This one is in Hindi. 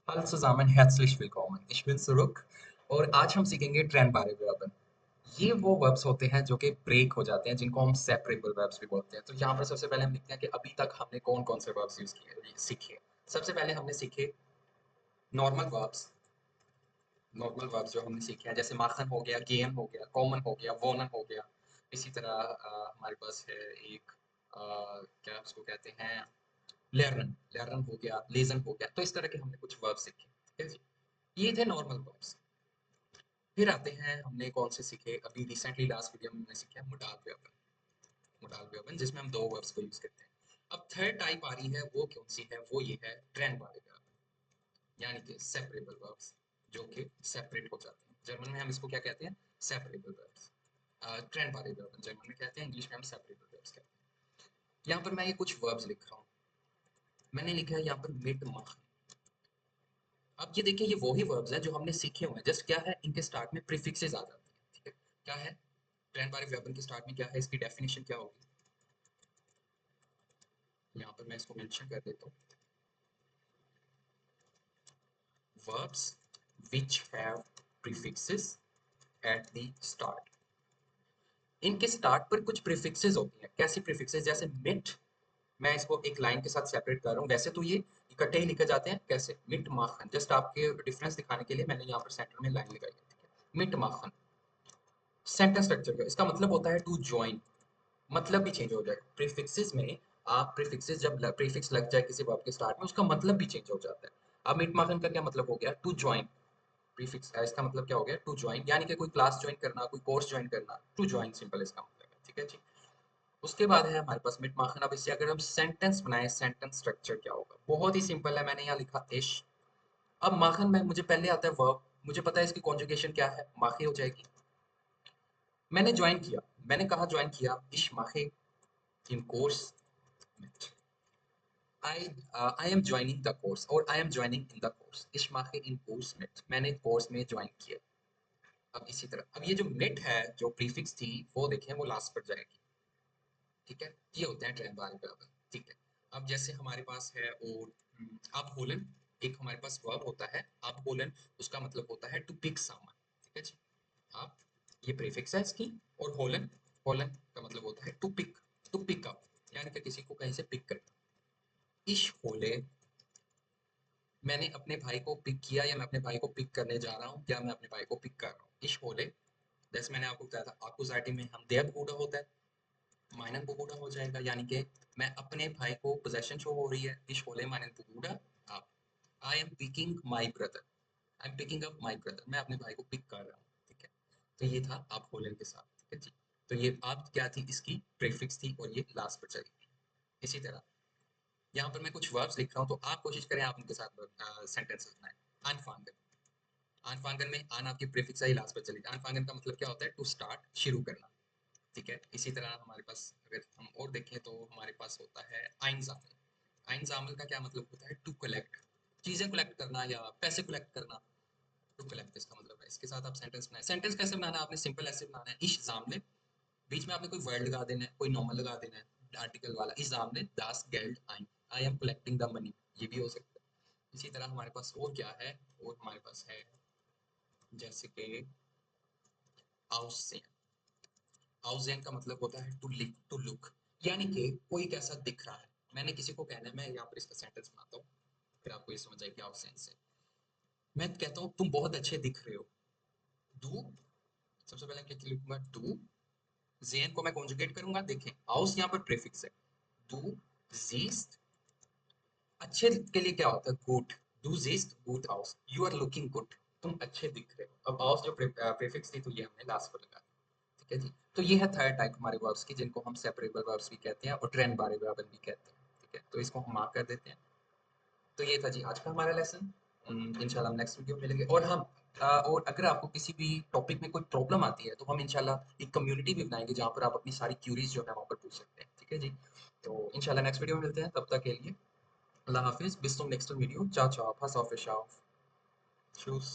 Hallo zusammen, herzlich willkommen. Ich bin सुरुख और आज हम सीखेंगे trennbare Verben। ये वो वर्ब्स होते हैं जो कि ब्रेक हो जाते हैं, जिनको हम सेपरेबल वर्ब्स भी बोलते हैं। तो यहाँ पर सबसे पहले हम लिखते हैं कि अभी तक हमने कौन-कौन से वर्ब्स यूज़ किए सीखे। सबसे पहले हमने सीखे नॉर्मल वर्ब्स। नॉर्मल वर्ब्स जो हमने सीखे हैं जैसे माखन हो गया, गेन हो गया, कॉमन हो गया, वोनन हो गया। इसी तरह हमारे पास है एक क्या उसको कहते हैं लर्नन लर्नन हो गया, लेज़न हो गया। तो इस तरह के हमने कुछ वर्ब्स सीखे। ठीक है जी? ये थे नॉर्मल वर्ब्स। फिर आते हैं हमने कौन से सीखे अभी रिसेंटली लास्ट वीडियो में हमने सीखा मोडाल वेर्बन। मोडाल वेर्बन जिसमें हम दो वर्ब्स को यूज करते हैं। अब थर्ड टाइप आ रही है वो कौन सी है, वो ये है ट्रेंड वाले वर्ब, यानी कि सेपरेबल वर्ब्स जो कि सेपरेट हो जाते हैं। जर्मन में हम इसको क्या कहते हैं, सेपरेबल वर्ब्स। ट्रेंड वाले वर्ब जर्मन में कहते हैं, इंग्लिश में हम सेपरेबल वर्ब्स कहते हैं। यहाँ पर मैं ये कुछ वर्ब्स लिख रहा हूँ। मैंने लिखा है यहाँ पर मिट मख। अब ये देखिए ये वही वर्ब्स हैं जो हमने सीखे हुए हैं, जस्ट क्या है इनके स्टार्ट में प्रीफिक्सेस आ जाते हैं। ठीक है, क्या है ट्रेंड वाले वर्बन के स्टार्ट में क्या है, इसकी डेफिनेशन क्या होगी, यहाँ पर मैं इसको मेंशन कर देता हूँ। verbs which have prefixes at the start। इनके स्टार्ट पर कुछ प्रीफिक्सेस होती हैं। कैसी प्रीफिक्सेस, जैसे मिट, मैं इसको एक लाइन के साथ सेपरेट कर रहा हूँ, वैसे तो ये इकट्ठे ही लिखे जाते हैं। कैसे, मिट माखन, जस्ट आपके डिफरेंस दिखाने के लिए मैंने यहाँ पर सेंटर में लाइन लगाई है। ठीक है, मिट माखन। सेंटेंस स्ट्रक्चर का इसका मतलब होता है टू ज्वाइन, मतलब भी चेंज हो जाएगा प्रीफिक्सेस में। आप प्रीफिक्सेस जब प्रीफिक्स लग जाए किसी वर्ब के स्टार्ट में, उसका मतलब भी चेंज हो जाता है। अब मीट माखन का क्या मतलब हो गया, टू ज्वाइन। प्रीफिक्स इसका मतलब क्या हो गया, टू ज्वाइन, यानी कि कोई क्लास ज्वाइन करना, कोई कोर्स ज्वाइन करना, टू ज्वाइन सिंपल इसका मतलब है। ठीक है जी। उसके बाद है हमारे पास मिट माखन। अब इससे अगर हम सेंटेंस बनाए, सेंटेंस स्ट्रक्चर क्या होगा, बहुत ही सिंपल है। मैंने यहाँ लिखा इश। अब माखन में मुझे पहले आता है वर्ब, मुझे पता है इसकी कॉन्जुगेशन क्या है, माखे हो जाएगी। मैंने ज्वाइन किया, मैंने कहा ज्वाइन किया, इश माखे इन course mit। I am joining the course और I am joining in the course। Ich mache in Kurs mit। मैंने कोर्स में ज्वाइन किया। अब इसी तरह अब ये जो mit है, जो प्रीफिक्स थी वो देखें वो लास्ट पर जाएगी। ठीक है, ये होते हैं ट्रेंड वाले वर्ब। ठीक है, अब जैसे हमारे पास है और आप होलन, एक हमारे पास वर्ब होता है आप होलन, उसका मतलब होता है टू पिक समवन। ठीक है जी। आप, ये प्रीफिक्स है इसकी, और होलन, होलन का मतलब होता है टू पिक अप, यानी कि किसी को कहीं से पिक करना। इश होले, मैंने अपने भाई को पिक किया, या मैं अपने भाई को पिक करने जा रहा हूँ, या मैं अपने भाई को पिक कर रहा हूँ। इश होले, जैसे मैंने आपको बताया था आकुजाटी में हम देव बूढ़ा होता है, माइनन बूढ़ा हो जाएगा, यानी कि मैं अपने भाई को पोजेशन शो हो रही है। इश होले माइनन बूढ़ा आप। I am picking my brother, I am picking up my brother, मैं अपने भाई को पिक कर रहा हूँ। ठीक है, तो ये था आप होलन के साथ। ठीक है जी। तो ये आप क्या थी, इसकी प्रीफिक्स थी और ये लास्ट पर चली गई। इसी तरह यहाँ पर मैं कुछ वर्ब्स लिख रहा हूँ, तो आप कोशिश करें आप उनके साथ सेंटेंसेस बनाएं। अनफांगन, अनफांगन में आन आपकी प्रीफिक्स ही लास्ट पे चलेगी। अनफांगन का मतलब क्या होता है, टू स्टार्ट, शुरू करना। ठीक है, इसी तरह हमारे पास अगर हम और देखें तो हमारे पास होता है आइनजामल। आइनजामल का क्या मतलब होता है, टू कलेक्ट, चीजें कलेक्ट करना या पैसे कलेक्ट करना। टू कलेक्ट इसका मतलब है। इसके साथ आप सेंटेंस बनाए। सेंटेंस कैसे बनाना है, आपने सिंपल ऐसे बनाना है, इश जामले, बीच में आपने कोई वर्ड लगा देना है, कोई नॉर्मल लगा देना है आर्टिकल वाला। इस जामले दास गेल्ड आइन, I am collecting the money, ये भी हो सकता है। इसी तरह हमारे पास और क्या है, और हमारे पास है जैसे कि आउसेन। आउसेन का मतलब होता है टू लिक, टू लुक, यानी कि कोई कैसा दिख रहा है। मैंने किसी को कहना है, मैं यहाँ पर इसका सेंटेंस बनाता हूँ, फिर आपको ये समझ आएगी आउसेन से। मैं कहता हूँ तुम बहुत अच्छे दिख रहे हो। डू, सबसे पहले क्या लिखूंगा, डू। जेन को मैं कॉन्जुगेट करूंगा, देखें आउस यहाँ पर प्रीफिक्स है। डू जीस्ट, अच्छे के लिए क्या होता है, good. Do gist good house, you are looking good, तुम अच्छे दिख रहे हो। अब हाउस जो प्रीफिक्स थी तो ये हमने लास्ट पर लगा दिया। ठीक है जी। तो ये है थर्ड टाइप हमारे वर्ब्स की, जिनको हम सेपरेबल वर्ब्स भी कहते हैं और ट्रेंड वाले वर्ब भी कहते हैं। ठीक है, तो इसको हम मार्क कर देते हैं। तो ये था जी आज का हमारा लेसन। इंशाल्लाह हम नेक्स्ट वीडियो में मिलेंगे। और हम और अगर आपको किसी भी टॉपिक में कोई प्रॉब्लम आती है तो हम इंशाल्लाह एक कम्युनिटी भी बनाएंगे जहाँ पर आप अपनी सारी क्यूरीज जो है वहाँ पर पूछ सकते हैं। ठीक है जी। तो इंशाल्लाह नेक्स्ट वीडियो में मिलते हैं, तब तक के लिए अल्लाह हाफिज़, bis zum nächsten Video, ciao ciao, pass auf euch auf, tschüss।